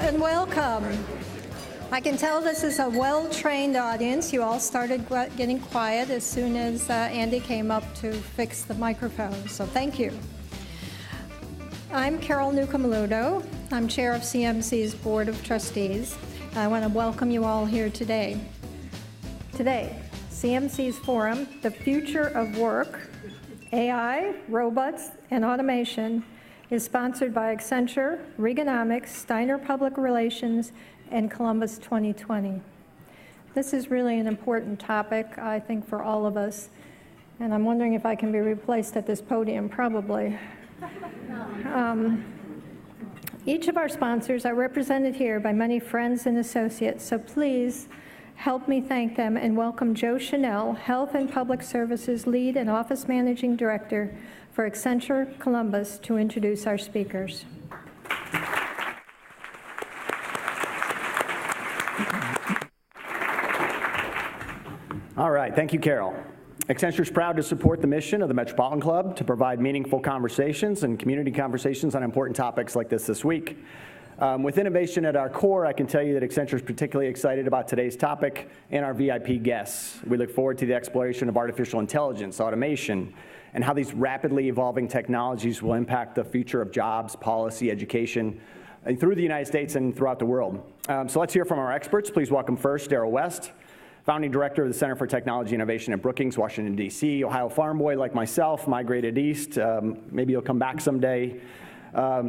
and welcome. I can tell this is a well-trained audience. You all started getting quiet as soon as Andy came up to fix the microphone, so thank you. I'm Carol Newcomb-Ludo. I'm chair of CMC's Board of Trustees. I want to welcome you all here today. Today, CMC's forum, The Future of Work, AI, Robots, and Automation, is sponsored by Accenture, Reaganomics, Steiner Public Relations, and Columbus 2020. This is really an important topic, I think, for all of us, and I'm wondering if I can be replaced at this podium, probably. Each of our sponsors are represented here by many friends and associates, so please help me thank them and welcome Joe Chanel, Health and Public Services Lead and Office Managing Director for Accenture Columbus, to introduce our speakers. All right, thank you, Carol. Accenture is proud to support the mission of the Metropolitan Club to provide meaningful conversations and community conversations on important topics like this week. With innovation at our core, I can tell you that Accenture is particularly excited about today's topic and our VIP guests. We look forward to the exploration of artificial intelligence, automation, and how these rapidly evolving technologies will impact the future of jobs, policy, education, and through the United States and throughout the world. So let's hear from our experts. Please welcome first Darrell West, founding director of the Center for Technology Innovation at Brookings, Washington, D.C., Ohio farm boy like myself, migrated east. Maybe he'll come back someday.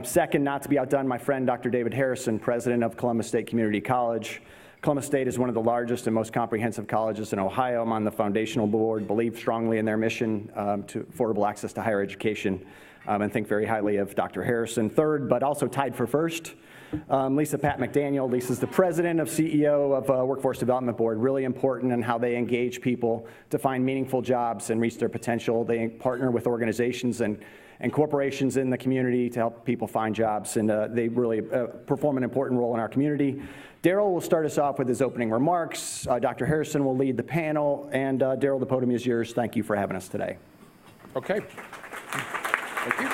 Second, not to be outdone, my friend Dr. David Harrison, president of Columbus State Community College. Columbus State is one of the largest and most comprehensive colleges in Ohio. I'm on the foundational board, believe strongly in their mission to affordable access to higher education, and think very highly of Dr. Harrison. Third, but also tied for first, Lisa Patt-McDaniel. Lisa's the president of CEO of Workforce Development Board, really important in how they engage people to find meaningful jobs and reach their potential. They partner with organizations and corporations in the community to help people find jobs, and they really perform an important role in our community. Darrell will start us off with his opening remarks. Dr. Harrison will lead the panel, and Darrell, the podium is yours. Thank you for having us today. Okay. Thank you.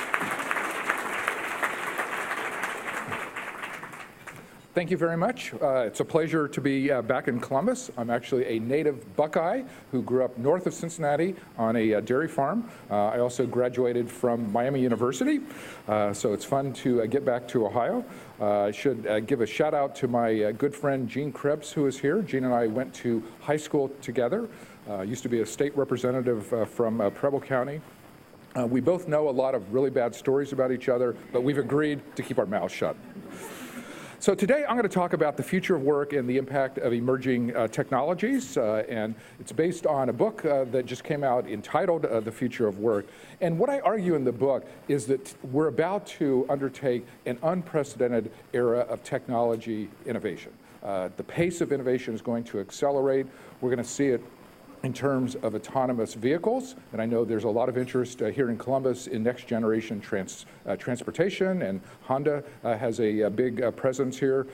Thank you very much. It's a pleasure to be back in Columbus. I'm actually a native Buckeye who grew up north of Cincinnati on a dairy farm. I also graduated from Miami University, so it's fun to get back to Ohio. I should give a shout out to my good friend Gene Krebs, who is here. Gene and I went to high school together. Used to be a state representative from Preble County. We both know a lot of really bad stories about each other, but we've agreed to keep our mouths shut. So today I'm going to talk about the future of work and the impact of emerging technologies, and it's based on a book that just came out entitled The Future of Work. And what I argue in the book is that we're about to undertake an unprecedented era of technology innovation. The pace of innovation is going to accelerate. We're going to see it in terms of autonomous vehicles, and I know there's a lot of interest here in Columbus in next generation transportation, and Honda has a big presence here.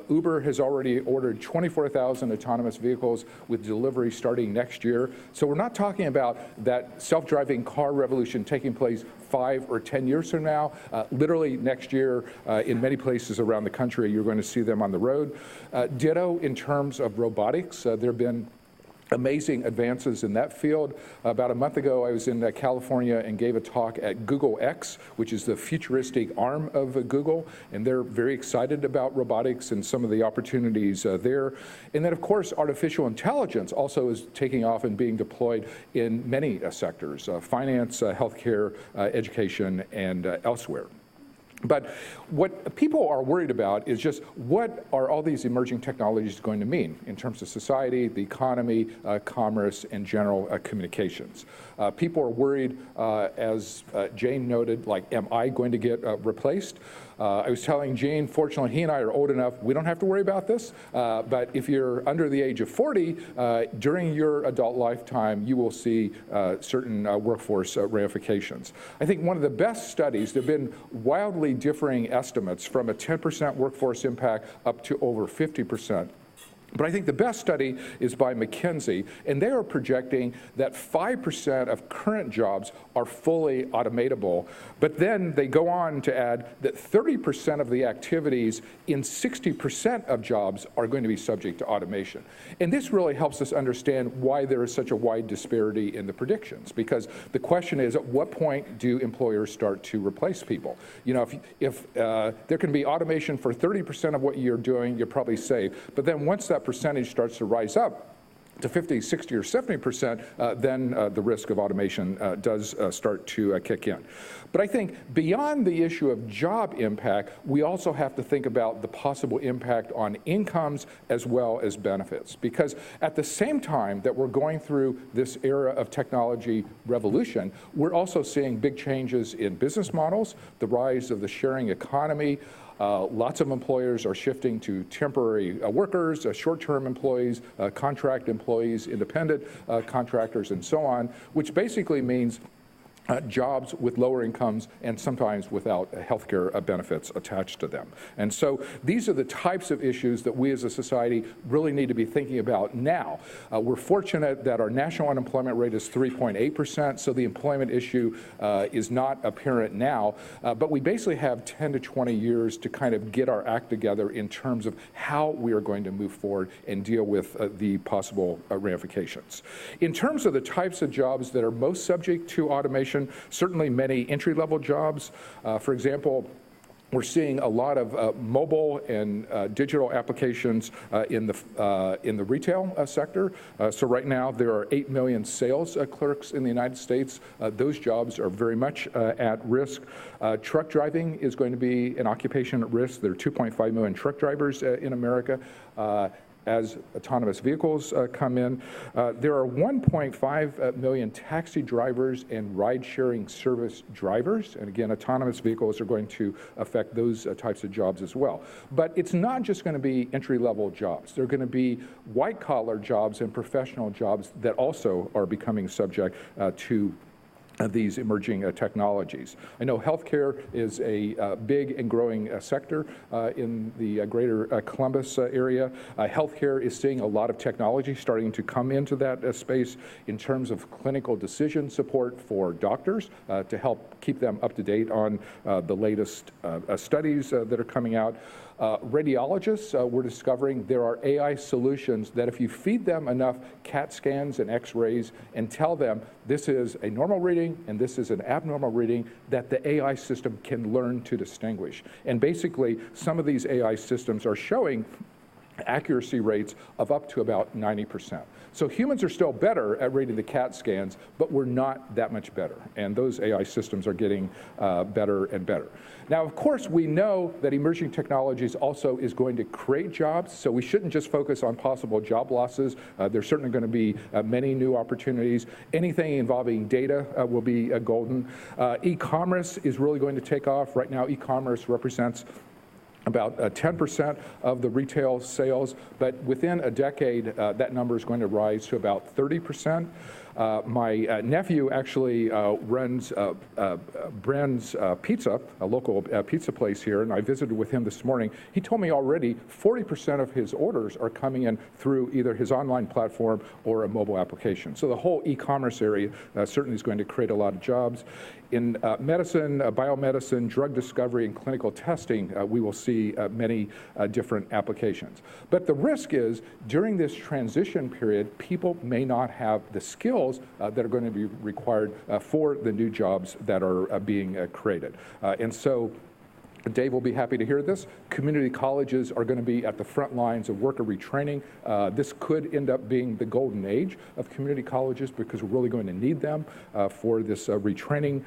Uber has already ordered 24,000 autonomous vehicles with delivery starting next year. So we're not talking about that self-driving car revolution taking place 5 or 10 years from now. Literally next year, in many places around the country, you're going to see them on the road. Ditto in terms of robotics. There have been amazing advances in that field. About a month ago, I was in California and gave a talk at Google X, which is the futuristic arm of Google, and they're very excited about robotics and some of the opportunities there. And then, of course, artificial intelligence also is taking off and being deployed in many sectors, finance, healthcare, education, and elsewhere. But what people are worried about is just what are all these emerging technologies going to mean in terms of society, the economy, commerce, and general communications. People are worried, as Jane noted, like, am I going to get replaced? I was telling Jane, fortunately, he and I are old enough, we don't have to worry about this. But if you're under the age of 40, during your adult lifetime, you will see certain workforce ramifications. I think one of the best studies, there have been wildly differing estimates from a 10% workforce impact up to over 50%. But I think the best study is by McKinsey, and they are projecting that 5% of current jobs are fully automatable. But then they go on to add that 30% of the activities in 60% of jobs are going to be subject to automation. And this really helps us understand why there is such a wide disparity in the predictions, because the question is, at what point do employers start to replace people? You know, if there can be automation for 30% of what you're doing, you're probably safe. But then once that percentage starts to rise up to 50, 60, or 70%, then the risk of automation does start to kick in. But I think beyond the issue of job impact, we also have to think about the possible impact on incomes as well as benefits. Because at the same time that we're going through this era of technology revolution, we're also seeing big changes in business models, the rise of the sharing economy. Lots of employers are shifting to temporary workers, short-term employees, contract employees, independent contractors, and so on, which basically means jobs with lower incomes and sometimes without healthcare benefits attached to them. And so these are the types of issues that we as a society really need to be thinking about now. We're fortunate that our national unemployment rate is 3.8%, so the employment issue is not apparent now, but we basically have 10 to 20 years to kind of get our act together in terms of how we are going to move forward and deal with the possible ramifications. In terms of the types of jobs that are most subject to automation, certainly many entry-level jobs. For example, we're seeing a lot of mobile and digital applications in the retail sector. So right now there are 8 million sales clerks in the United States. Those jobs are very much at risk. Truck driving is going to be an occupation at risk. There are 2.5 million truck drivers in America. As autonomous vehicles come in. There are 1.5 million taxi drivers and ride-sharing service drivers. And again, autonomous vehicles are going to affect those types of jobs as well. But it's not just going to be entry-level jobs. There are going to be white-collar jobs and professional jobs that also are becoming subject to these emerging technologies. I know healthcare is a big and growing sector in the greater Columbus area. Healthcare is seeing a lot of technology starting to come into that space in terms of clinical decision support for doctors to help keep them up to date on the latest studies that are coming out. Radiologists, we're discovering there are AI solutions that if you feed them enough CAT scans and X-rays and tell them this is a normal reading and this is an abnormal reading, that the AI system can learn to distinguish. And basically, some of these AI systems are showing accuracy rates of up to about 90%. So humans are still better at reading the CAT scans, but we're not that much better. And those AI systems are getting better and better. Now, of course, we know that emerging technologies also is going to create jobs, so we shouldn't just focus on possible job losses. There's certainly going to be many new opportunities. Anything involving data will be golden. E-commerce is really going to take off. Right now, e-commerce represents about 10% of the retail sales, but within a decade, that number is going to rise to about 30%. My nephew actually runs Bren's Pizza, a local pizza place here, and I visited with him this morning. He told me already 40% of his orders are coming in through either his online platform or a mobile application. So the whole e-commerce area certainly is going to create a lot of jobs. In medicine, biomedicine, drug discovery, and clinical testing, we will see many different applications. But the risk is, during this transition period, people may not have the skills that are going to be required for the new jobs that are being created. And so Dave will be happy to hear this. Community colleges are going to be at the front lines of worker retraining. This could end up being the golden age of community colleges because we're really going to need them for this retraining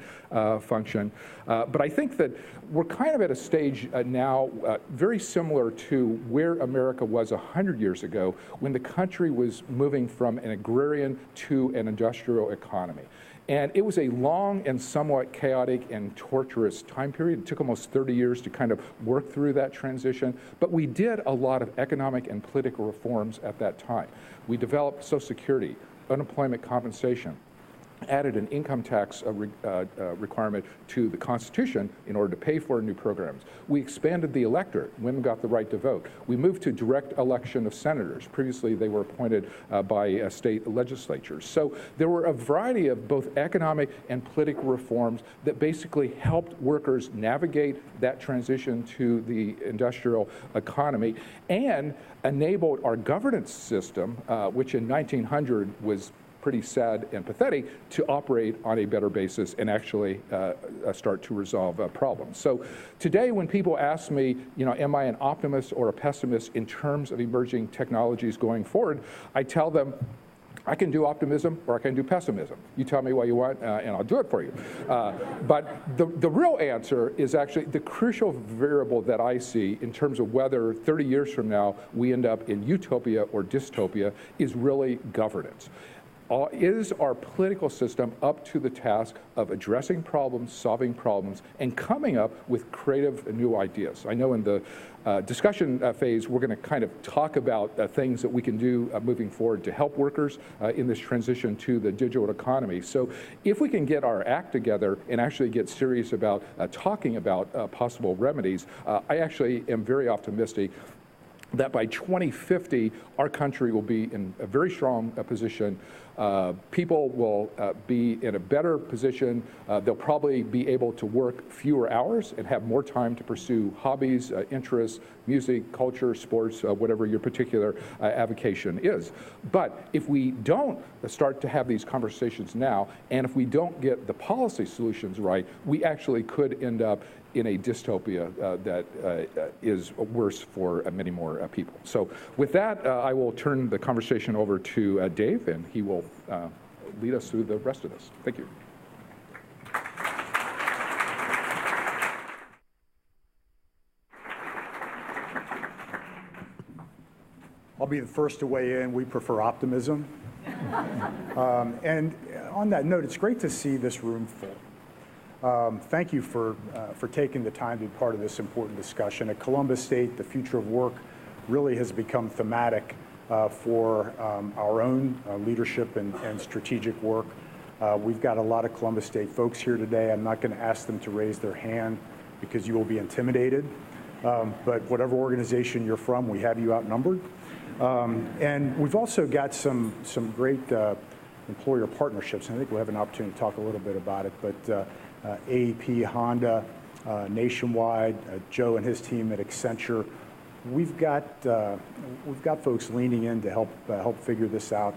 function. But I think that we're kind of at a stage now very similar to where America was 100 years ago when the country was moving from an agrarian to an industrial economy. And it was a long and somewhat chaotic and torturous time period. It took almost 30 years to kind of work through that transition. But we did a lot of economic and political reforms at that time. We developed Social Security, unemployment compensation, added an income tax requirement to the Constitution in order to pay for new programs. We expanded the electorate. Women got the right to vote. We moved to direct election of senators. Previously, they were appointed by state legislatures. So there were a variety of both economic and political reforms that basically helped workers navigate that transition to the industrial economy and enabled our governance system, which in 1900 was pretty sad and pathetic, to operate on a better basis and actually start to resolve problems. So today when people ask me, am I an optimist or a pessimist in terms of emerging technologies going forward, I tell them, I can do optimism or I can do pessimism. You tell me what you want and I'll do it for you. But the real answer is actually the crucial variable that I see in terms of whether 30 years from now we end up in utopia or dystopia is really governance. Is our political system up to the task of addressing problems, solving problems, and coming up with creative new ideas? I know in the discussion phase, we're going to kind of talk about things that we can do moving forward to help workers in this transition to the digital economy. So if we can get our act together and actually get serious about talking about possible remedies, I actually am very optimistic that by 2050, our country will be in a very strong position. People will be in a better position. They'll probably be able to work fewer hours and have more time to pursue hobbies, interests, music, culture, sports, whatever your particular avocation is. But if we don't start to have these conversations now, and if we don't get the policy solutions right, we actually could end up in a dystopia that is worse for many more people. So with that, I will turn the conversation over to Dave, and he will lead us through the rest of this. Thank you. I'll be the first to weigh in. We prefer optimism. And on that note, it's great to see this room full. Thank you for taking the time to be part of this important discussion. At Columbus State, the future of work really has become thematic for our own leadership and strategic work. We've got a lot of Columbus State folks here today. I'm not going to ask them to raise their hand because you will be intimidated. But whatever organization you're from, we have you outnumbered. And we've also got some great employer partnerships. And I think we'll have an opportunity to talk a little bit about it. But AEP, Honda, Nationwide, Joe and his team at Accenture. We've got folks leaning in to help figure this out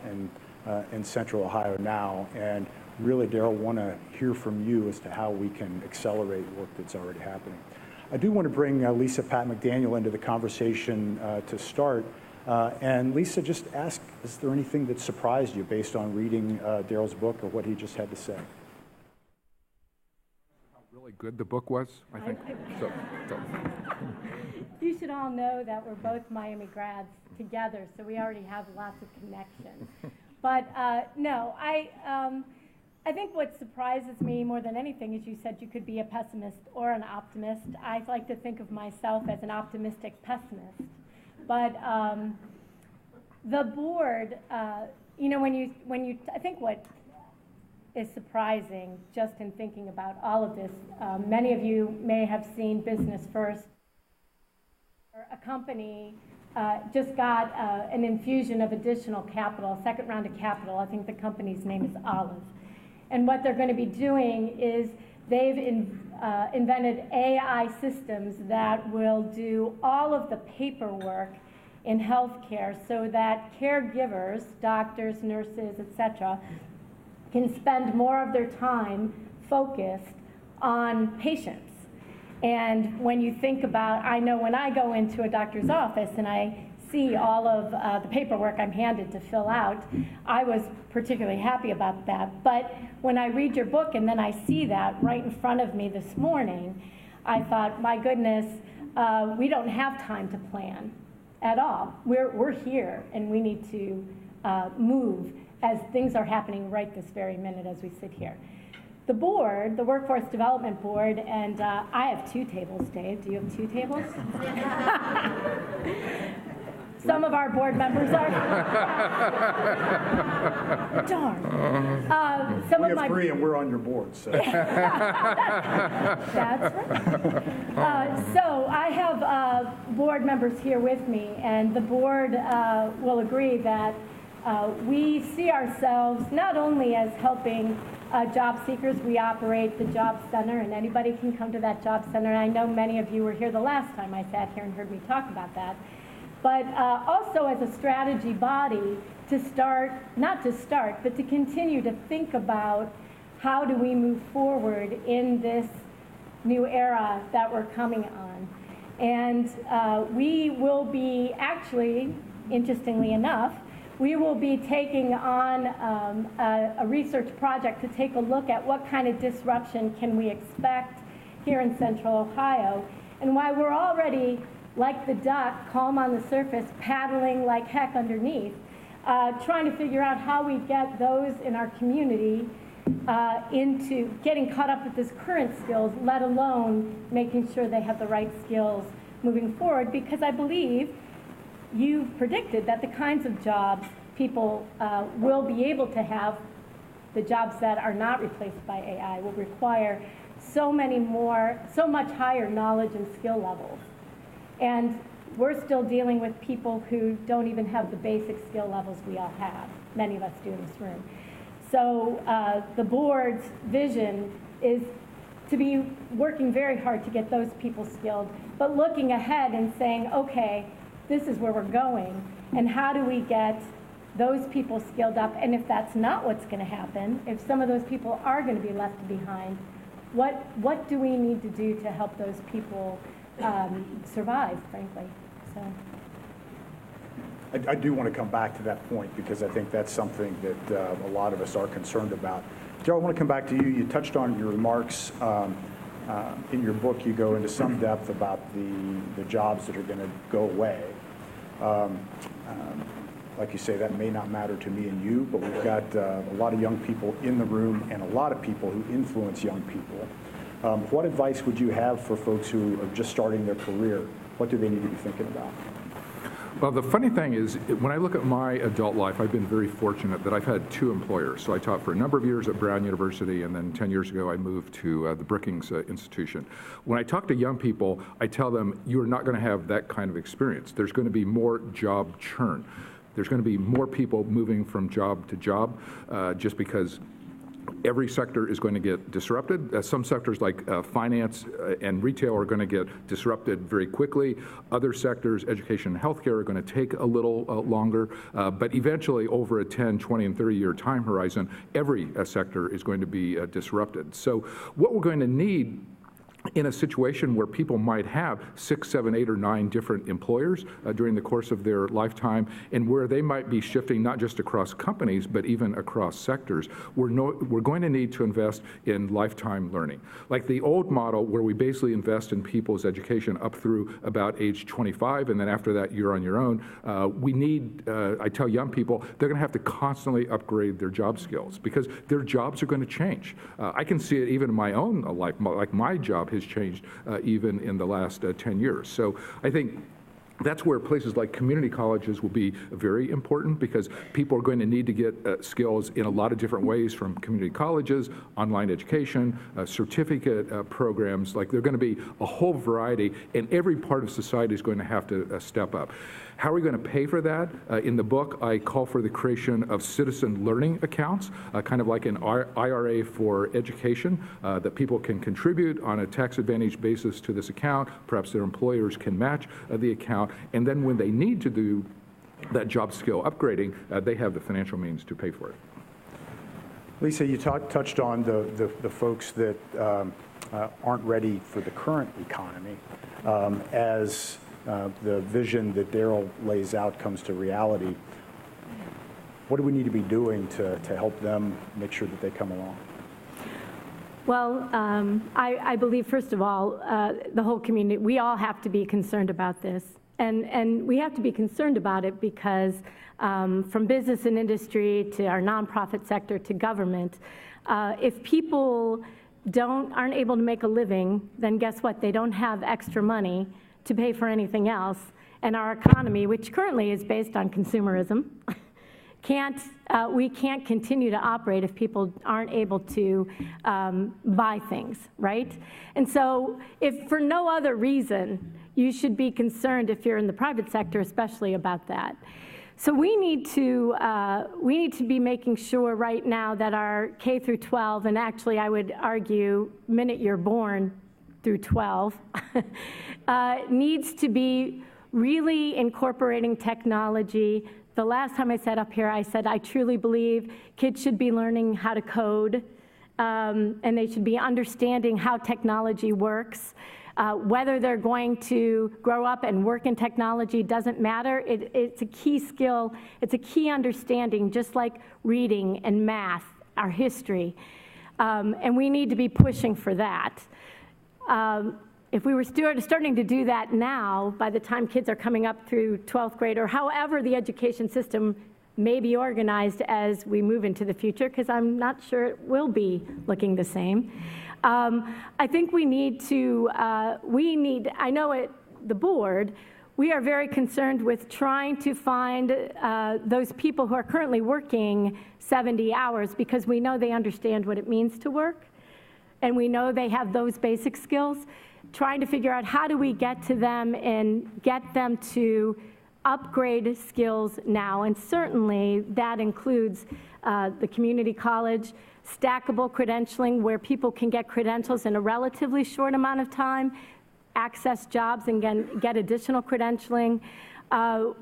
in Central Ohio now. And really, Darrell, want to hear from you as to how we can accelerate work that's already happening. I do want to bring Lisa Patt-McDaniel into the conversation to start. And Lisa, just ask, is there anything that surprised you based on reading Darrell's book or what he just had to say? Really good the book was, I think. So. You should all know that we're both Miami grads together, so we already have lots of connections. But no, I think what surprises me more than anything is you said you could be a pessimist or an optimist. I like to think of myself as an optimistic pessimist. But the board, when you, I think what is surprising just in thinking about all of this, many of you may have seen Business First. A company just got an infusion of additional capital, a second round of capital. I think the company's name is Olive. And what they're going to be doing is they've invented AI systems that will do all of the paperwork in healthcare so that caregivers, doctors, nurses, etc., can spend more of their time focused on patients. And when you think about, I know when I go into a doctor's office and I see all of the paperwork I'm handed to fill out, I was particularly happy about that. But when I read your book and then I see that right in front of me this morning, I thought, my goodness, we don't have time to plan at all. We're here and we need to move as things are happening right this very minute as we sit here. The board, the Workforce Development Board, and I have 2 tables, Dave. Do you have 2 tables? Some of our board members are. Darn. We have 3 and we're on your board, so. That's right. So I have board members here with me, and the board will agree that we see ourselves not only as helping job seekers. We operate the job center, and anybody can come to that job center. And I know many of you were here the last time I sat here and heard me talk about that. But also as a strategy body to start, not to start, but to continue to think about how do we move forward in this new era that we're coming on. And we will be actually, interestingly enough, we will be taking on a research project to take a look at what kind of disruption can we expect here in Central Ohio. And while we're already, like the duck, calm on the surface, paddling like heck underneath, trying to figure out how we get those in our community into getting caught up with this current skills, let alone making sure they have the right skills moving forward, because I believe you predicted that the kinds of jobs people will be able to have, the jobs that are not replaced by AI, will require so much higher knowledge and skill levels. And we're still dealing with people who don't even have the basic skill levels we all have, many of us do in this room. So the board's vision is to be working very hard to get those people skilled, but looking ahead and saying, okay, this is where we're going, and how do we get those people skilled up? And if that's not what's going to happen, if some of those people are going to be left behind, what do we need to do to help those people survive, frankly? So. I do want to come back to that point, because I think that's something that a lot of us are concerned about. Darrell, I want to come back to you. You touched on your remarks. In your book, you go into some depth about the jobs that are going to go away. Like you say, that may not matter to me and you, but we've got a lot of young people in the room and a lot of people who influence young people. What advice would you have for folks who are just starting their career? What do they need to be thinking about? Well, the funny thing is, when I look at my adult life, I've been very fortunate that I've had 2 employers. So I taught for a number of years at Brown University, and then 10 years ago I moved to the Brookings Institution. When I talk to young people, I tell them, you're not going to have that kind of experience. There's going to be more job churn. There's going to be more people moving from job to job just because every sector is going to get disrupted. Some sectors like finance and retail are going to get disrupted very quickly. Other sectors, education and healthcare, are going to take a little longer. But eventually, over a 10, 20, and 30-year time horizon, every sector is going to be disrupted. So what we're going to need in a situation where people might have 6, 7, 8, or 9 different employers during the course of their lifetime, and where they might be shifting not just across companies, but even across sectors, we're going to need to invest in lifetime learning. Like the old model where we basically invest in people's education up through about age 25, and then after that you're on your own, we need, I tell young people, they're going to have to constantly upgrade their job skills because their jobs are going to change. I can see it even in my own life, like my job has changed even in the last 10 years. So I think that's where places like community colleges will be very important, because people are going to need to get skills in a lot of different ways from community colleges, online education, certificate programs. Like, they're going to be a whole variety, and every part of society is going to have to step up. How are we going to pay for that? In the book, I call for the creation of citizen learning accounts, kind of like an IRA for education, that people can contribute on a tax-advantaged basis to this account. Perhaps their employers can match the account. And then when they need to do that job skill upgrading, they have the financial means to pay for it. Lisa, you touched on the folks that aren't ready for the current economy as the vision that Darrell lays out comes to reality. What do we need to be doing to help them make sure that they come along? Well, I believe, first of all, the whole community, we all have to be concerned about this. And we have to be concerned about it because from business and industry to our nonprofit sector to government, if people aren't able to make a living, then guess what? They don't have extra money to pay for anything else. and our economy, which currently is based on consumerism, we can't continue to operate if people aren't able to buy things, right? And so if for no other reason, you should be concerned if you're in the private sector, especially about that. So we need to be making sure right now that our K through 12, and actually I would argue minute you're born through 12, needs to be really incorporating technology. The last time I sat up here, I said I truly believe kids should be learning how to code, and they should be understanding how technology works. Whether they're going to grow up and work in technology doesn't matter. It's a key skill. It's a key understanding, just like reading and math, our history. And we need to be pushing for that. If we were starting to do that now, by the time kids are coming up through 12th grade, or however the education system may be organized as we move into the future, because I'm not sure it will be looking the same. I think we need to, I know at the board, we are very concerned with trying to find those people who are currently working 70 hours, because we know they understand what it means to work, and we know they have those basic skills. Trying to figure out how do we get to them and get them to upgrade skills now, and certainly that includes the community college, stackable credentialing where people can get credentials in a relatively short amount of time, access jobs and get additional credentialing.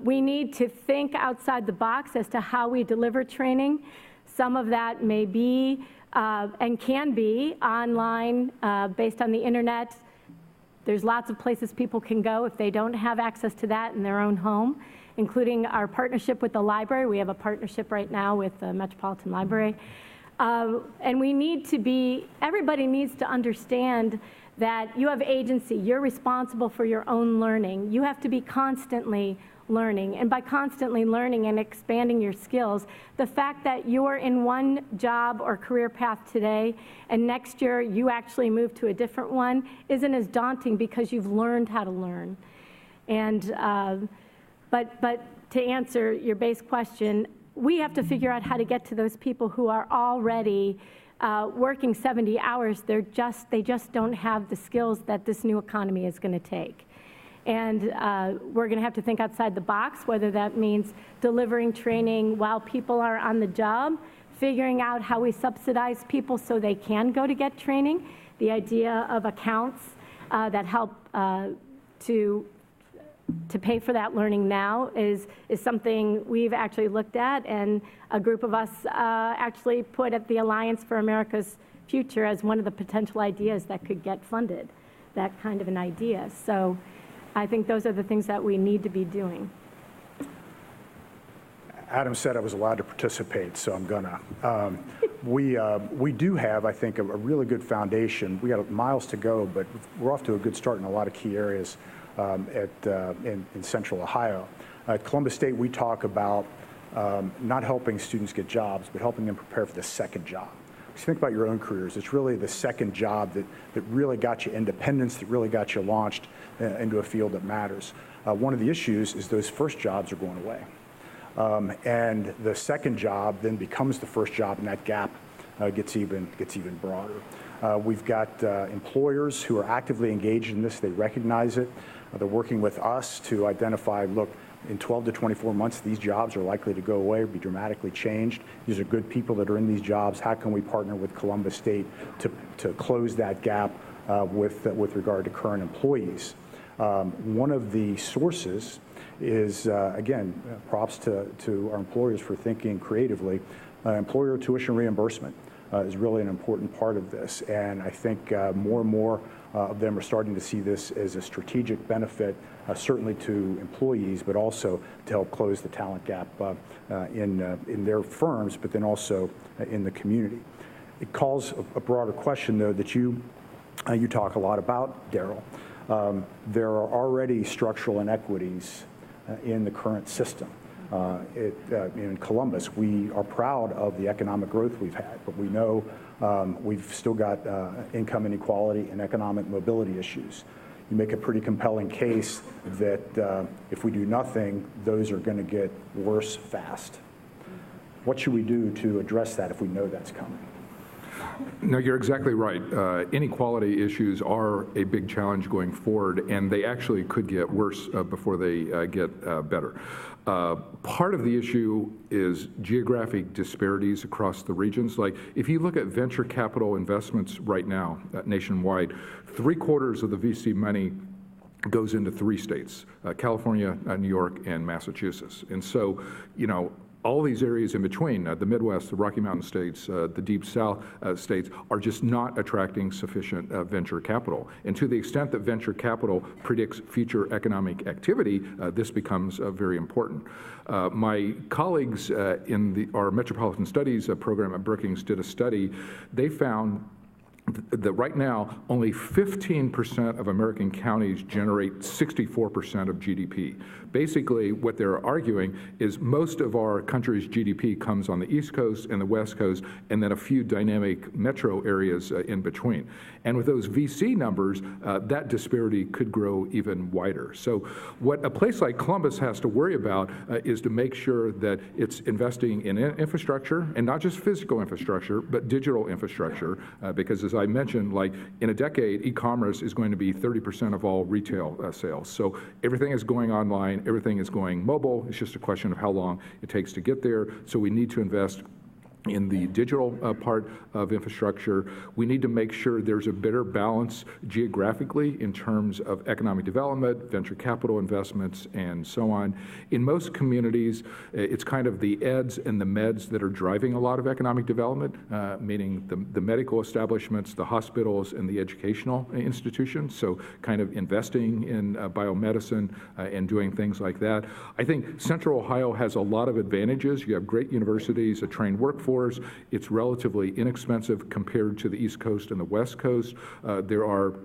We need to think outside the box as to how we deliver training. Some of that may be and can be online based on the internet. There's lots of places people can go if they don't have access to that in their own home, including our partnership with the library. We have a partnership right now with the Metropolitan Library. And we need to be, everybody needs to understand that you have agency. You're responsible for your own learning. You have to be constantly learning. And by constantly learning and expanding your skills, the fact that you're in one job or career path today and next year you actually move to a different one isn't as daunting because you've learned how to learn. And, but to answer your base question, we have to figure out how to get to those people who are already working 70 hours. They just don't have the skills that this new economy is going to take. And we're going to have to think outside the box, whether that means delivering training while people are on the job, figuring out how we subsidize people so they can go to get training. The idea of accounts that help to pay for that learning now is something we've actually looked at, and a group of us actually put at the Alliance for America's Future as one of the potential ideas that could get funded, that kind of an idea. So I think those are the things that we need to be doing. Adam said I was allowed to participate, so I'm gonna. We do have, I think, a really good foundation. We got miles to go, but we're off to a good start in a lot of key areas in Central Ohio. At Columbus State, we talk about not helping students get jobs, but helping them prepare for the second job. Just think about your own careers. It's really the second job that really got you independence, that really got you launched into a field that matters. One of the issues is those first jobs are going away. And the second job then becomes the first job, and that gap gets even broader. We've got employers who are actively engaged in this. They recognize it. They're working with us to identify, look, in 12 to 24 months, these jobs are likely to go away or be dramatically changed. These are good people that are in these jobs. How can we partner with Columbus State to close that gap with regard to current employees? One of the sources is, again, props to our employers for thinking creatively. Employer tuition reimbursement is really an important part of this, and I think more and more of them are starting to see this as a strategic benefit, certainly to employees, but also to help close the talent gap in their firms, but then also in the community. It calls a broader question, though, that you talk a lot about, Darrell. There are already structural inequities in the current system. In Columbus, we are proud of the economic growth we've had, but we know we've still got income inequality and economic mobility issues. you make a pretty compelling case that if we do nothing, those are going to get worse fast. What should we do to address that if we know that's coming? No, you're exactly right. Inequality issues are a big challenge going forward, and they actually could get worse before they get better. Part of the issue is geographic disparities across the regions. Like, if you look at venture capital investments right now nationwide, 3/4 of the VC money goes into 3 states, California, New York, and Massachusetts. And so, all these areas in between, the Midwest, the Rocky Mountain states, the Deep South states, are just not attracting sufficient venture capital. And to the extent that venture capital predicts future economic activity, this becomes very important. My colleagues in our Metropolitan Studies program at Brookings did a study. They found that right now, only 15% of American counties generate 64% of GDP. Basically, what they're arguing is most of our country's GDP comes on the East Coast and the West Coast, and then a few dynamic metro areas in between. And with those VC numbers, that disparity could grow even wider. So what a place like Columbus has to worry about is to make sure that it's investing in infrastructure, and not just physical infrastructure, but digital infrastructure, because as I mentioned, like in a decade, e-commerce is going to be 30% of all retail sales. So everything is going online, everything is going mobile. It's just a question of how long it takes to get there. So we need to invest in the digital part of infrastructure. We need to make sure there's a better balance geographically in terms of economic development, venture capital investments, and so on. In most communities, it's kind of the eds and the meds that are driving a lot of economic development, meaning the medical establishments, the hospitals, and the educational institutions. So kind of investing in biomedicine and doing things like that. I think Central Ohio has a lot of advantages. You have great universities, a trained workforce. It's relatively inexpensive compared to the East Coast and the West Coast. There are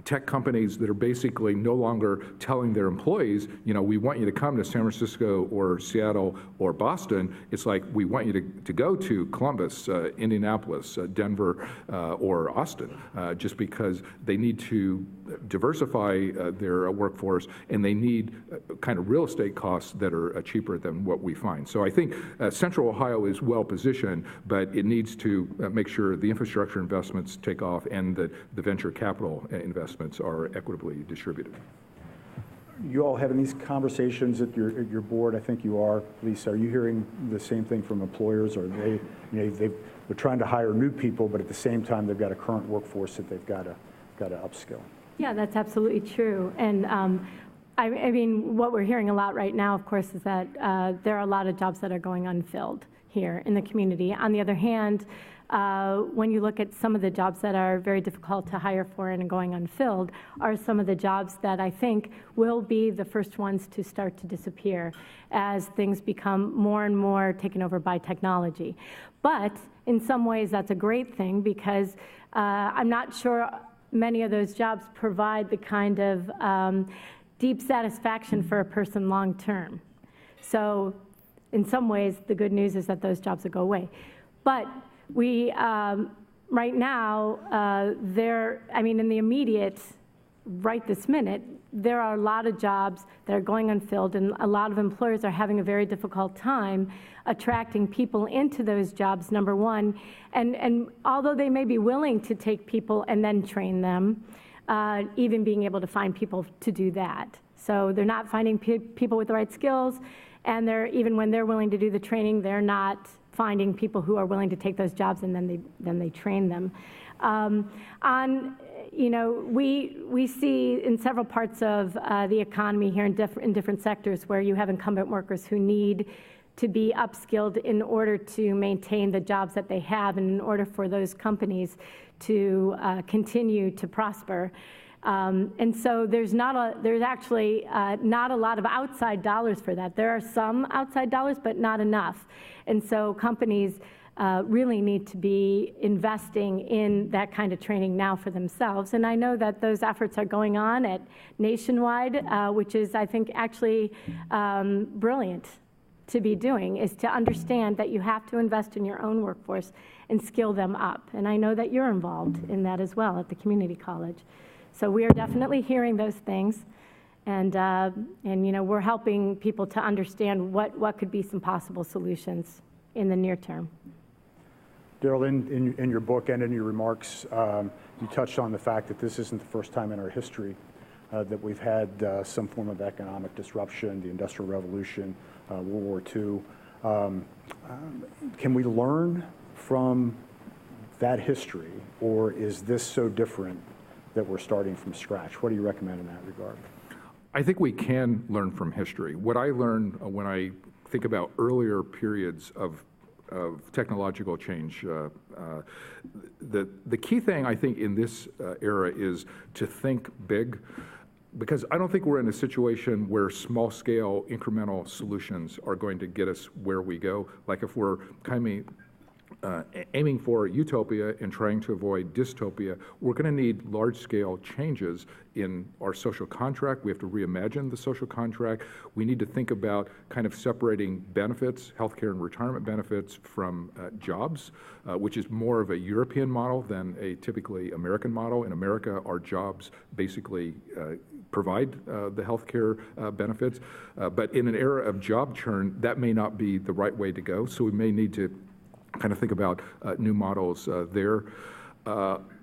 tech companies that are basically no longer telling their employees, we want you to come to San Francisco or Seattle or Boston. It's like, we want you to go to Columbus, Indianapolis, Denver, or Austin, just because they need to diversify their workforce, and they need kind of real estate costs that are cheaper than what we find. So I think Central Ohio is well positioned, but it needs to make sure the infrastructure investments take off and that the venture capital investments are equitably distributed. You all having these conversations at your board? I think you are, Lisa. Are you hearing the same thing from employers? Or they're trying to hire new people, but at the same time they've got a current workforce that they've got to upskill? Yeah, that's absolutely true. And I mean, what we're hearing a lot right now, of course, is that there are a lot of jobs that are going unfilled here in the community. On the other hand, when you look at some of the jobs that are very difficult to hire for and going unfilled, are some of the jobs that I think will be the first ones to start to disappear as things become more and more taken over by technology. But in some ways, that's a great thing, because I'm not sure many of those jobs provide the kind of deep satisfaction for a person long term. So in some ways, the good news is that those jobs will go away. But we, right now, in the immediate, right this minute, there are a lot of jobs that are going unfilled, and a lot of employers are having a very difficult time attracting people into those jobs, number one. And although they may be willing to take people and then train them, even being able to find people to do that. So they're not finding people with the right skills, and even when they're willing to do the training, they're not finding people who are willing to take those jobs, and then they train them. We see in several parts of the economy here in different sectors where you have incumbent workers who need to be upskilled in order to maintain the jobs that they have, and in order for those companies to continue to prosper. And so there's actually not a lot of outside dollars for that. There are some outside dollars, but not enough. And so companies really need to be investing in that kind of training now for themselves. And I know that those efforts are going on at Nationwide, which is, I think, actually brilliant to be doing, is to understand that you have to invest in your own workforce and skill them up. And I know that you're involved in that as well at the community college. So we are definitely hearing those things. And you know, we're helping people to understand what could be some possible solutions in the near term. Darrell, in your book and in your remarks, you touched on the fact that this isn't the first time in our history that we've had some form of economic disruption, the Industrial Revolution, World War II. Can we learn from that history, or is this so different that we're starting from scratch? What do you recommend in that regard? I think we can learn from history. What I learned when I think about earlier periods of technological change, the key thing I think in this era is to think big, because I don't think we're in a situation where small-scale incremental solutions are going to get us where we go. Like if we're aiming for utopia and trying to avoid dystopia, we're going to need large-scale changes in our social contract. We have to reimagine the social contract. We need to think about kind of separating benefits, healthcare and retirement benefits, from jobs, which is more of a European model than a typically American model. In America, our jobs basically provide the healthcare benefits. But in an era of job churn, that may not be the right way to go. So we may need to kind of think about new models there.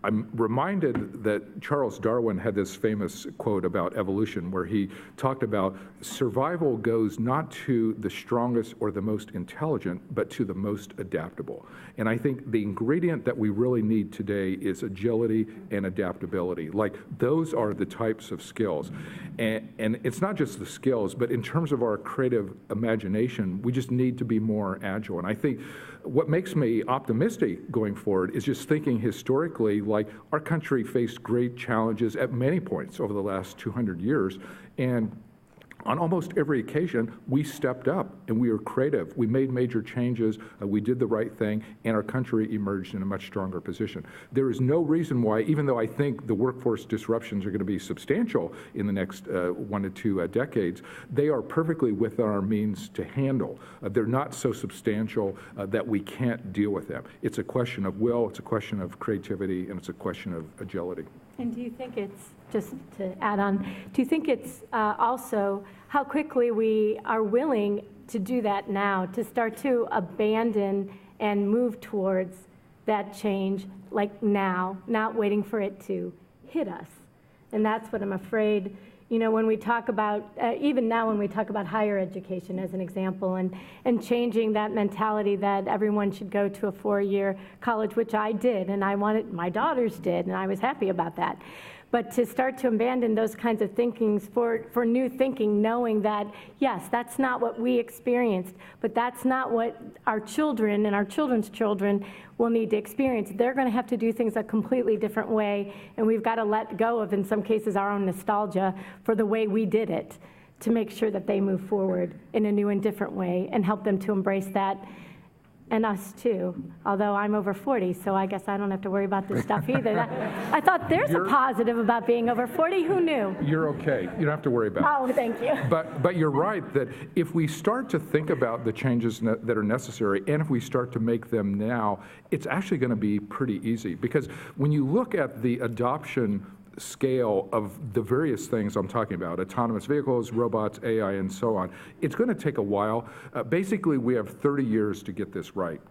I'm reminded that Charles Darwin had this famous quote about evolution where he talked about survival goes not to the strongest or the most intelligent, but to the most adaptable. And I think the ingredient that we really need today is agility and adaptability. Like, those are the types of skills. And it's not just the skills, but in terms of our creative imagination, we just need to be more agile. And I think what makes me optimistic going forward is just thinking historically, like, our country faced great challenges at many points over the last 200 years, and on almost every occasion, we stepped up and we were creative. We made major changes, we did the right thing, and our country emerged in a much stronger position. There is no reason why, even though I think the workforce disruptions are going to be substantial in the next 1 to 2 decades, they are perfectly within our means to handle. They're not so substantial that we can't deal with them. It's a question of will, it's a question of creativity, and it's a question of agility. And do you think it's, just to add on, do you think it's also how quickly we are willing to do that now, to start to abandon and move towards that change, like now, not waiting for it to hit us? And that's what I'm afraid, you know, when we talk about, even now when we talk about higher education as an example, and changing that mentality that everyone should go to a 4-year college, which I did, and I wanted, my daughters did, and I was happy about that. But to start to abandon those kinds of thinkings for new thinking, knowing that, yes, that's not what we experienced, but that's not what our children and our children's children will need to experience. They're going to have to do things a completely different way, and we've got to let go of, in some cases, our own nostalgia for the way we did it to make sure that they move forward in a new and different way and help them to embrace that. And us too, although I'm over 40, so I guess I don't have to worry about this stuff either. I thought there's a positive about being over 40. Who knew? You're okay. You don't have to worry about it. Oh, thank you. But you're right that if we start to think about the changes that are necessary, and if we start to make them now, it's actually going to be pretty easy. Because when you look at the adoption scale of the various things I'm talking about, autonomous vehicles, robots, AI, and so on, it's going to take a while. Basically, we have 30 years to get this right.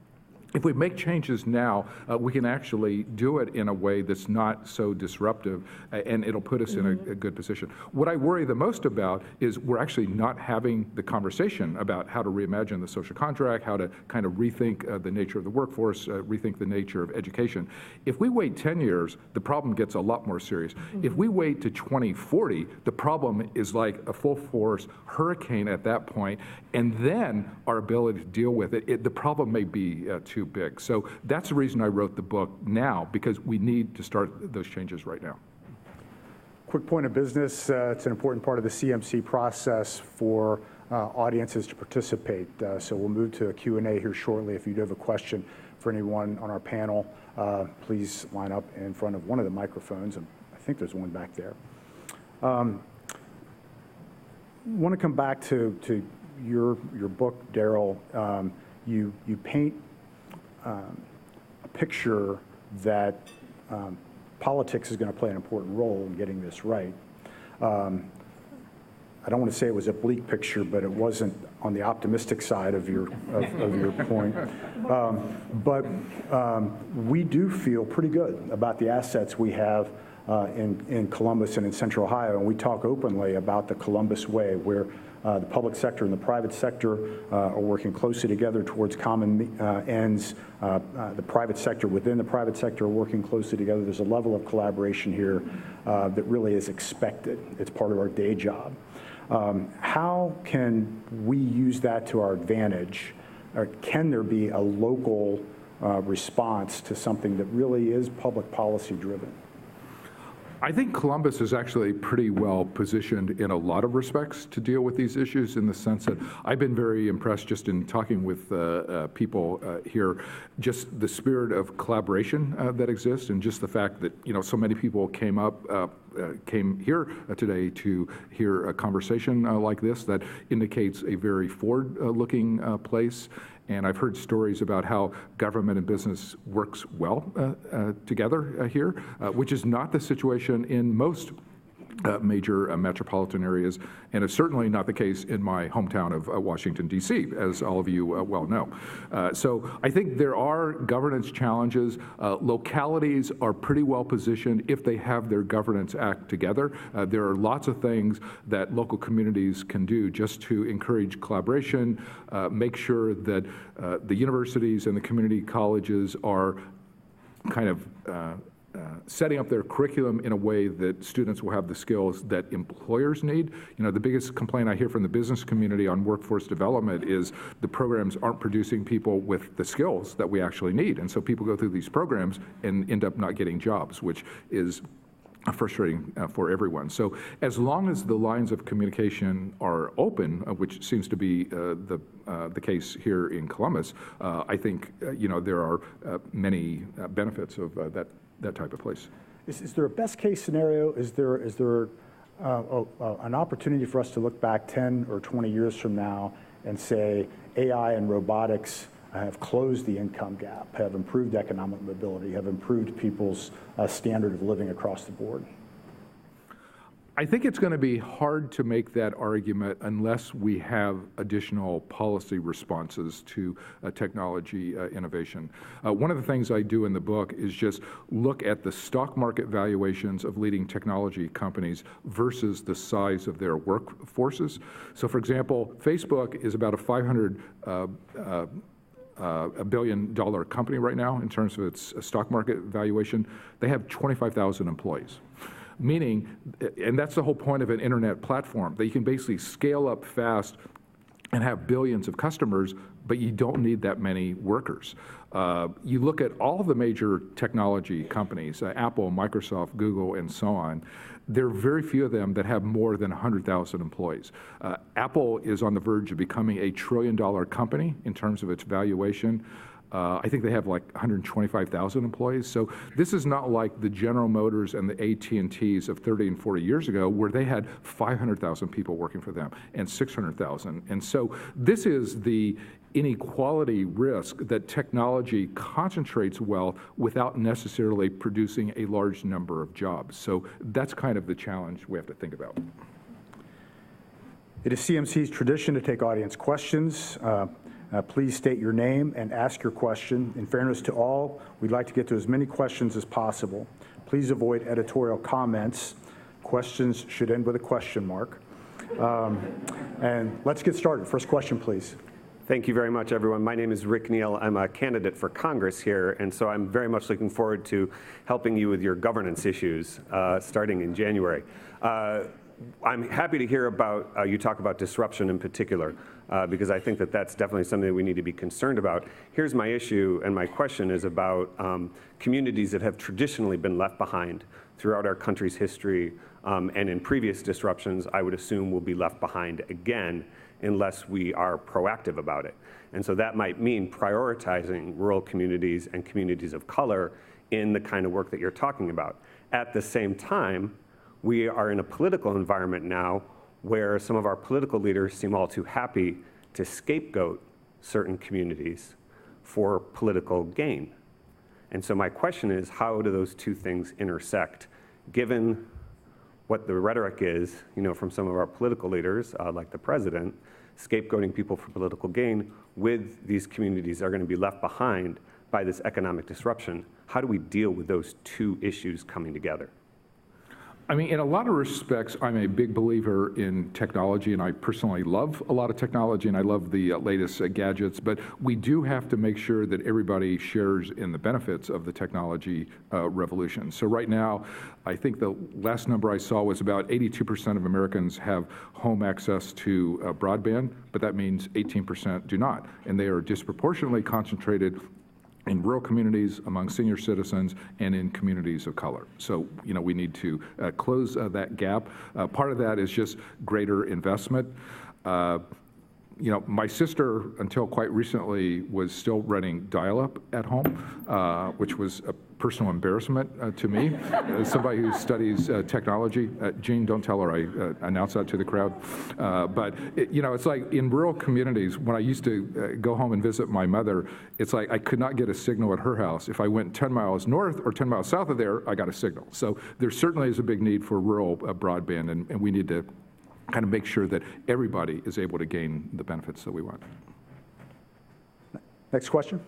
If we make changes now, we can actually do it in a way that's not so disruptive, and it'll put us in a good position. What I worry the most about is we're actually not having the conversation about how to reimagine the social contract, how to kind of rethink the nature of the workforce, rethink the nature of education. If we wait 10 years, the problem gets a lot more serious. If we wait to 2040, the problem is like a full-force hurricane at that point, and then our ability to deal with it, the problem may be too big. So that's the reason I wrote the book now, because we need to start those changes right now. Quick point of business, it's an important part of the CMC process for audiences to participate. So we'll move to a Q&A here shortly. If you do have a question for anyone on our panel, please line up in front of one of the microphones. I think there's one back there. I want to come back to your book, Darrell. You paint a picture that politics is going to play an important role in getting this right. I don't want to say it was a bleak picture, but it wasn't on the optimistic side of your point. But we do feel pretty good about the assets we have in Columbus and in Central Ohio, and we talk openly about the Columbus way, where the public sector and the private sector are working closely together towards common ends. The private sector within the private sector are working closely together. There's a level of collaboration here that really is expected. It's part of our day job. How can we use that to our advantage? Or can there be a local response to something that really is public policy driven? I think Columbus is actually pretty well positioned in a lot of respects to deal with these issues, in the sense that I've been very impressed just in talking with people here, just the spirit of collaboration that exists, and just the fact that, you know, so many people came here today to hear a conversation like this that indicates a very forward-looking place. And I've heard stories about how government and business works well together here, which is not the situation in most major metropolitan areas, and it's certainly not the case in my hometown of Washington, D.C., as all of you well know. So I think there are governance challenges. Localities are pretty well positioned if they have their governance act together. There are lots of things that local communities can do just to encourage collaboration, make sure that the universities and the community colleges are kind of setting up their curriculum in a way that students will have the skills that employers need. You know, the biggest complaint I hear from the business community on workforce development is the programs aren't producing people with the skills that we actually need. And so people go through these programs and end up not getting jobs, which is frustrating for everyone. So as long as the lines of communication are open, which seems to be the case here in Columbus, I think you know, there are many benefits of that type of place. Is there a best case scenario? Is there an opportunity for us to look back 10 or 20 years from now and say AI and robotics have closed the income gap, have improved economic mobility, have improved people's standard of living across the board? I think it's going to be hard to make that argument unless we have additional policy responses to technology innovation. One of the things I do in the book is just look at the stock market valuations of leading technology companies versus the size of their workforces. So for example, Facebook is about a $500 billion company right now in terms of its stock market valuation. They have 25,000 employees. Meaning, and that's the whole point of an internet platform, that you can basically scale up fast and have billions of customers, but you don't need that many workers. You look at all of the major technology companies, Apple, Microsoft, Google, and so on, there are very few of them that have more than 100,000 employees. Apple is on the verge of becoming a $1 trillion company in terms of its valuation. I think they have like 125,000 employees. So this is not like the General Motors and the AT&Ts of 30 and 40 years ago, where they had 500,000 people working for them and 600,000. And so this is the inequality risk that technology concentrates wealth without necessarily producing a large number of jobs. So that's kind of the challenge we have to think about. It is CMC's tradition to take audience questions. Please state your name and ask your question. In fairness to all, we'd like to get to as many questions as possible. Please avoid editorial comments. Questions should end with a question mark. And let's get started. First question, please. Thank you very much, everyone. My name is Rick Neal. I'm a candidate for Congress here, and so I'm very much looking forward to helping you with your governance issues starting in January. I'm happy to hear about you talk about disruption in particular, because I think that that's definitely something that we need to be concerned about. Here's my issue, and my question is about communities that have traditionally been left behind throughout our country's history, and in previous disruptions, I would assume will be left behind again unless we are proactive about it. And so that might mean prioritizing rural communities and communities of color in the kind of work that you're talking about. At the same time, we are in a political environment now where some of our political leaders seem all too happy to scapegoat certain communities for political gain. And so my question is, how do those two things intersect, given what the rhetoric is, from some of our political leaders, like the president, scapegoating people for political gain, with these communities that are going to be left behind by this economic disruption? How do we deal with those two issues coming together? I mean, in a lot of respects, I'm a big believer in technology, and I personally love a lot of technology, and I love the latest gadgets, but we do have to make sure that everybody shares in the benefits of the technology revolution. So right now, I think the last number I saw was about 82% of Americans have home access to broadband, but that means 18% do not, and they are disproportionately concentrated in rural communities, among senior citizens, and in communities of color. So, we need to close that gap. Part of that is just greater investment. My sister, until quite recently, was still running dial-up at home, which was a personal embarrassment to me, as somebody who studies technology. Jean, don't tell her I announced that to the crowd. But it's like in rural communities, when I used to go home and visit my mother, it's like I could not get a signal at her house. If I went 10 miles north or 10 miles south of there, I got a signal. So there certainly is a big need for rural broadband, and we need to kind of make sure that everybody is able to gain the benefits that we want. Next question.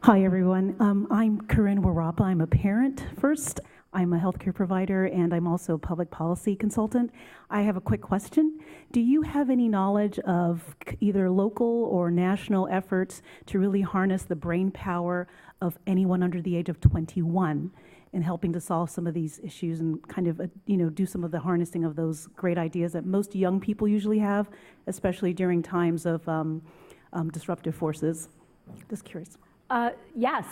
Hi, everyone. I'm Corinne Warapa. I'm a parent first. I'm a healthcare provider, and I'm also a public policy consultant. I have a quick question. Do you have any knowledge of either local or national efforts to really harness the brain power of anyone under the age of 21 in helping to solve some of these issues and kind of, do some of the harnessing of those great ideas that most young people usually have, especially during times of disruptive forces? Just curious. Yes.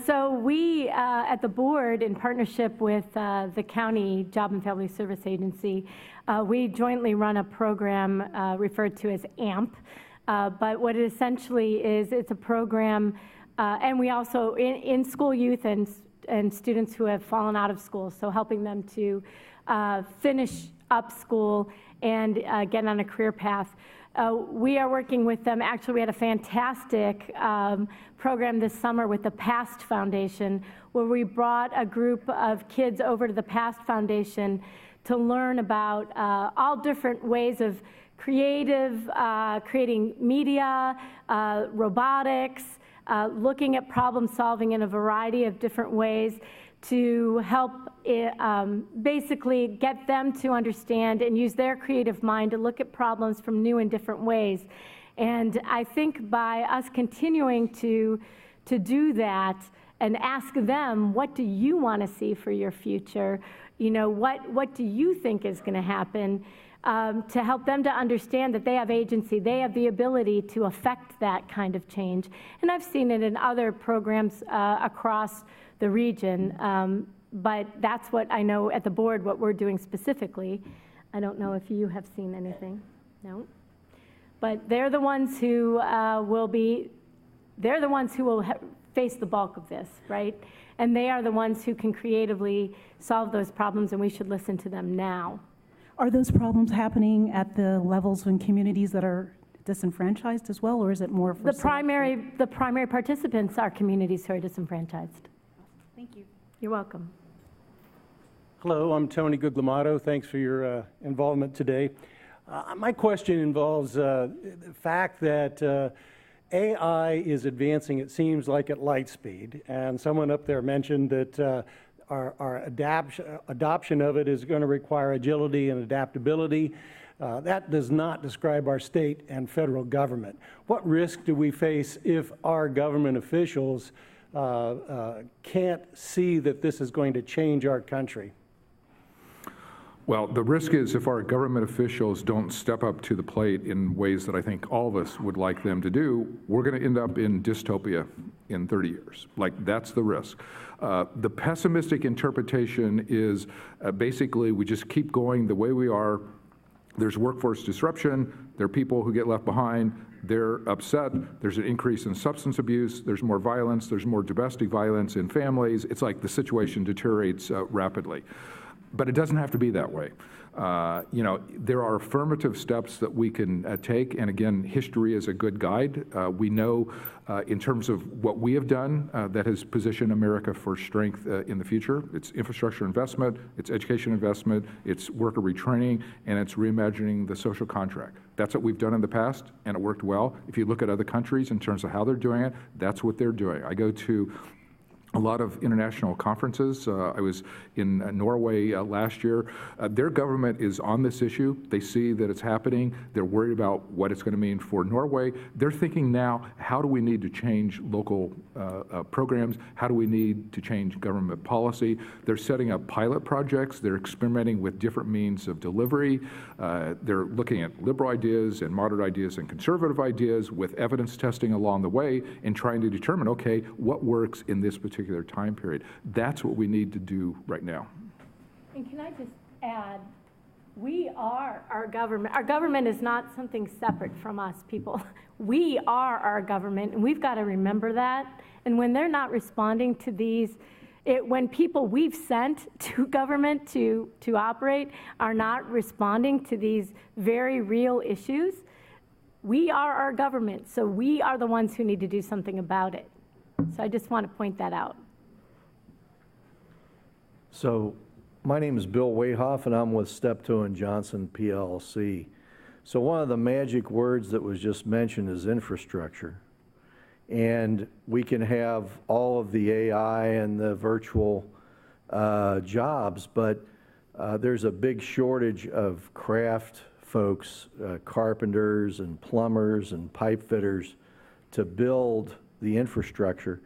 So we, at the board, in partnership with the County Job and Family Service Agency, we jointly run a program referred to as AMP. But what it essentially is, it's a program, and we also, in school youth and students who have fallen out of school, so helping them to finish up school and get on a career path. We are working with them. Actually, we had a fantastic program this summer with the PAST Foundation, where we brought a group of kids over to the PAST Foundation to learn about all different ways of creating media, robotics, looking at problem solving in a variety of different ways to help basically get them to understand and use their creative mind to look at problems from new and different ways. And I think by us continuing to do that and ask them, what do you want to see for your future? What do you think is going to happen? To help them to understand that they have agency, they have the ability to affect that kind of change. And I've seen it in other programs across the region, but that's what I know at the board, what we're doing specifically. I don't know if you have seen anything. No? But they're the ones who will face the bulk of this, right? And they are the ones who can creatively solve those problems, and we should listen to them now. Are those problems happening at the levels in communities that are disenfranchised as well, or is it more for the primary participants are communities who are disenfranchised? Thank you. You're welcome. Hello, I'm Tony Guglielmato. Thanks for your involvement today. My question involves the fact that AI is advancing, it seems like, at light speed, and someone up there mentioned that our adoption of it is going to require agility and adaptability. That does not describe our state and federal government. What risk do we face if our government officials can't see that this is going to change our country? Well, the risk is if our government officials don't step up to the plate in ways that I think all of us would like them to do, we're going to end up in dystopia in 30 years. Like, that's the risk. The pessimistic interpretation is basically we just keep going the way we are. There's workforce disruption. There are people who get left behind. They're upset. There's an increase in substance abuse. There's more violence. There's more domestic violence in families. It's like the situation deteriorates rapidly. But it doesn't have to be that way. There are affirmative steps that we can take, and again, history is a good guide. We know in terms of what we have done that has positioned America for strength in the future. It's infrastructure investment, it's education investment, it's worker retraining, and it's reimagining the social contract. That's what we've done in the past, and it worked well. If you look at other countries in terms of how they're doing it, that's what they're doing. I go to a lot of international conferences. I was in Norway last year. Their government is on this issue. They see that it's happening. They're worried about what it's going to mean for Norway. They're thinking now, how do we need to change local programs? How do we need to change government policy? They're setting up pilot projects. They're experimenting with different means of delivery. They're looking at liberal ideas and moderate ideas and conservative ideas with evidence testing along the way and trying to determine, okay, what works in this particular time period. That's what we need to do right now. And can I just add, we are our government. Our government is not something separate from us, people. We are our government, and we've got to remember that. And when they're not responding to these, when people we've sent to government to operate are not responding to these very real issues, we are our government, so we are the ones who need to do something about it. So I just want to point that out. So my name is Bill Wayhoff, and I'm with Steptoe & Johnson PLC. So one of the magic words that was just mentioned is infrastructure. And we can have all of the AI and the virtual jobs, but there's a big shortage of craft folks, carpenters and plumbers and pipe fitters to build the infrastructure.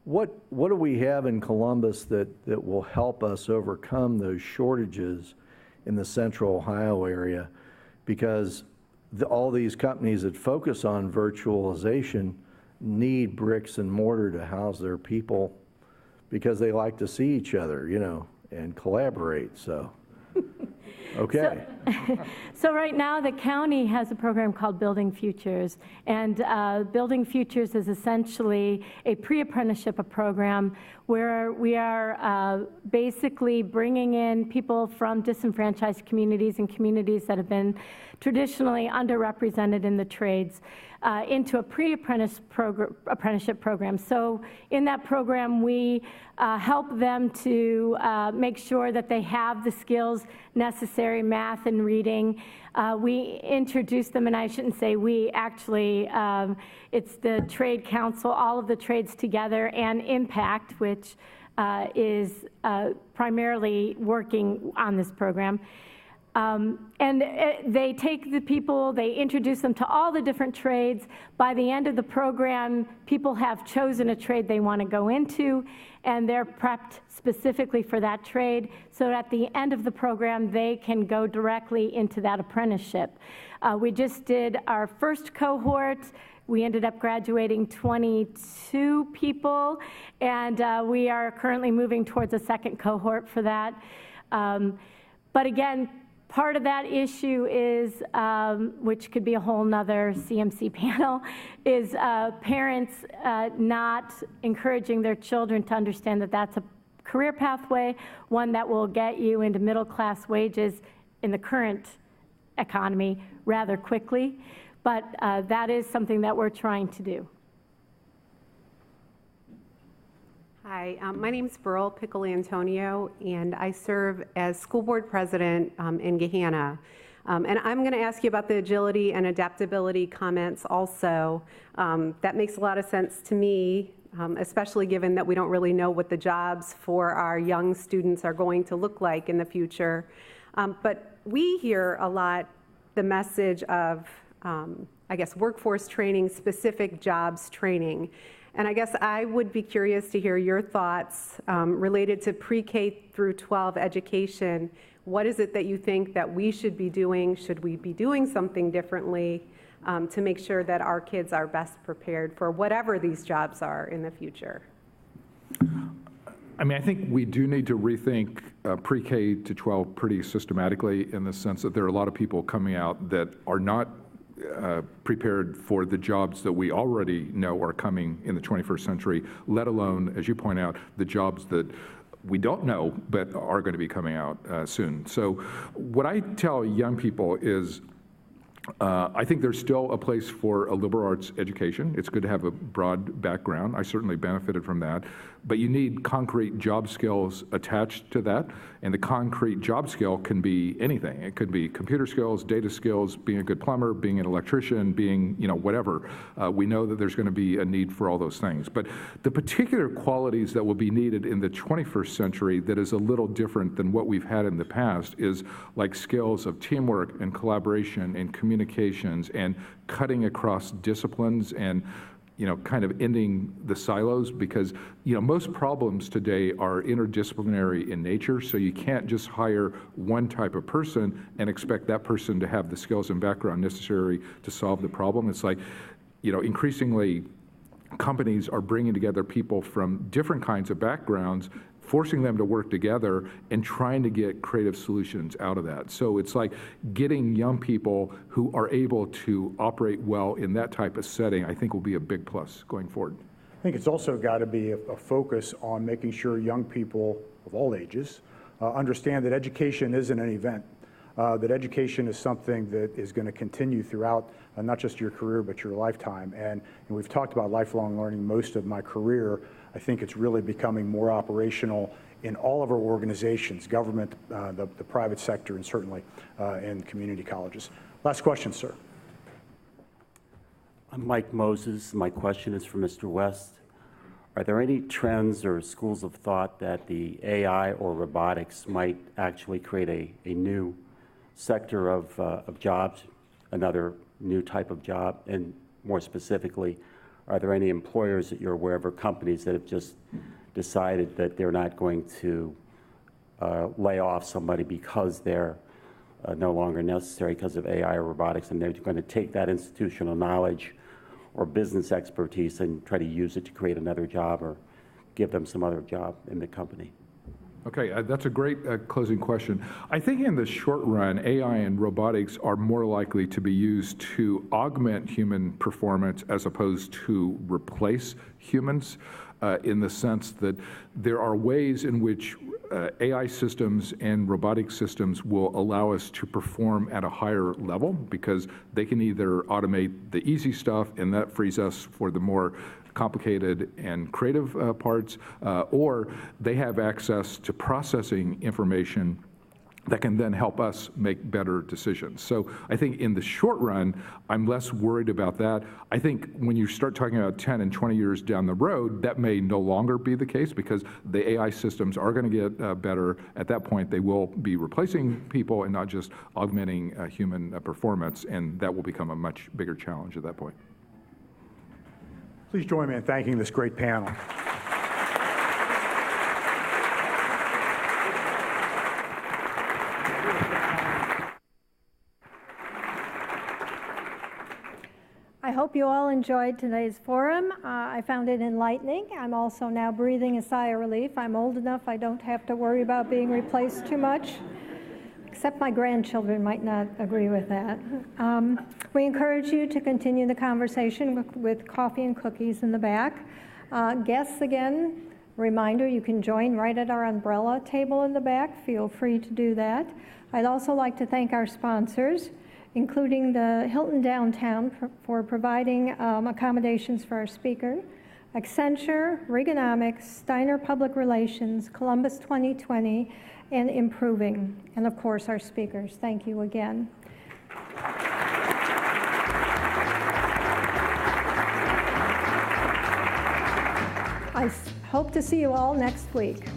What do we have in Columbus that will help us overcome those shortages in the central Ohio area? Because all these companies that focus on virtualization need bricks and mortar to house their people because they like to see each other, and collaborate, so. Okay. So right now, the county has a program called Building Futures, and Building Futures is essentially a pre-apprenticeship program where we are basically bringing in people from disenfranchised communities and communities that have been traditionally underrepresented in the trades into a pre-apprenticeship program. So in that program, we help them to make sure that they have the skills necessary, math and reading. We introduce them, and I shouldn't say we, actually, it's the Trade Council, all of the trades together, and Impact, which is primarily working on this program. And they take the people, they introduce them to all the different trades. By the end of the program, people have chosen a trade they want to go into, and they're prepped specifically for that trade. So at the end of the program, they can go directly into that apprenticeship. We just did our first cohort. We ended up graduating 22 people, and we are currently moving towards a second cohort for that. But again, part of that issue is, which could be a whole nother CMC panel, is parents not encouraging their children to understand that that's a career pathway, one that will get you into middle-class wages in the current economy rather quickly. But that is something that we're trying to do. Hi, my name is Burl Pickle Antonio, and I serve as school board president in Gahanna. And I'm going to ask you about the agility and adaptability comments also. That makes a lot of sense to me, especially given that we don't really know what the jobs for our young students are going to look like in the future. But we hear a lot the message of, I guess, workforce training, specific jobs training. And I guess I would be curious to hear your thoughts related to pre-K through 12 education. What is it that you think that we should be doing? Should we be doing something differently to make sure that our kids are best prepared for whatever these jobs are in the future? I mean, I think we do need to rethink pre-K to 12 pretty systematically, in the sense that there are a lot of people coming out that are not prepared for the jobs that we already know are coming in the 21st century, let alone, as you point out, the jobs that we don't know, but are going to be coming out soon. So what I tell young people is, I think there's still a place for a liberal arts education. It's good to have a broad background. I certainly benefited from that. But you need concrete job skills attached to that. And the concrete job skill can be anything. It could be computer skills, data skills, being a good plumber, being an electrician, being, whatever. We know that there's going to be a need for all those things. But the particular qualities that will be needed in the 21st century that is a little different than what we've had in the past is like skills of teamwork and collaboration and communications and cutting across disciplines and kind of ending the silos, because most problems today are interdisciplinary in nature, so you can't just hire one type of person and expect that person to have the skills and background necessary to solve the problem. It's like, increasingly companies are bringing together people from different kinds of backgrounds, forcing them to work together and trying to get creative solutions out of that. So it's like getting young people who are able to operate well in that type of setting, I think will be a big plus going forward. I think it's also got to be a focus on making sure young people of all ages understand that education isn't an event, that education is something that is going to continue throughout not just your career, but your lifetime. And we've talked about lifelong learning most of my career. I think it's really becoming more operational in all of our organizations, government, the private sector, and certainly in community colleges. Last question, sir. I'm Mike Moses. My question is for Mr. West. Are there any trends or schools of thought that the AI or robotics might actually create a new sector of jobs, another new type of job? And more specifically, are there any employers that you're aware of or companies that have just decided that they're not going to lay off somebody because they're no longer necessary because of AI or robotics, and they're going to take that institutional knowledge or business expertise and try to use it to create another job or give them some other job in the company? Okay, that's a great closing question. I think in the short run, AI and robotics are more likely to be used to augment human performance as opposed to replace humans, in the sense that there are ways in which AI systems and robotic systems will allow us to perform at a higher level, because they can either automate the easy stuff, and that frees us for the more complicated and creative parts, or they have access to processing information that can then help us make better decisions. So I think in the short run, I'm less worried about that. I think when you start talking about 10 and 20 years down the road, that may no longer be the case, because the AI systems are going to get better. At that point, they will be replacing people and not just augmenting human performance, and that will become a much bigger challenge at that point. Please join me in thanking this great panel. I hope you all enjoyed today's forum. I found it enlightening. I'm also now breathing a sigh of relief. I'm old enough I don't have to worry about being replaced too much, except my grandchildren might not agree with that. We encourage you to continue the conversation with coffee and cookies in the back. Guests, again, reminder, you can join right at our umbrella table in the back. Feel free to do that. I'd also like to thank our sponsors, including the Hilton Downtown for providing accommodations for our speaker, Accenture, Reaganomics, Steiner Public Relations, Columbus 2020, and Improving, and of course our speakers. Thank you again. I hope to see you all next week.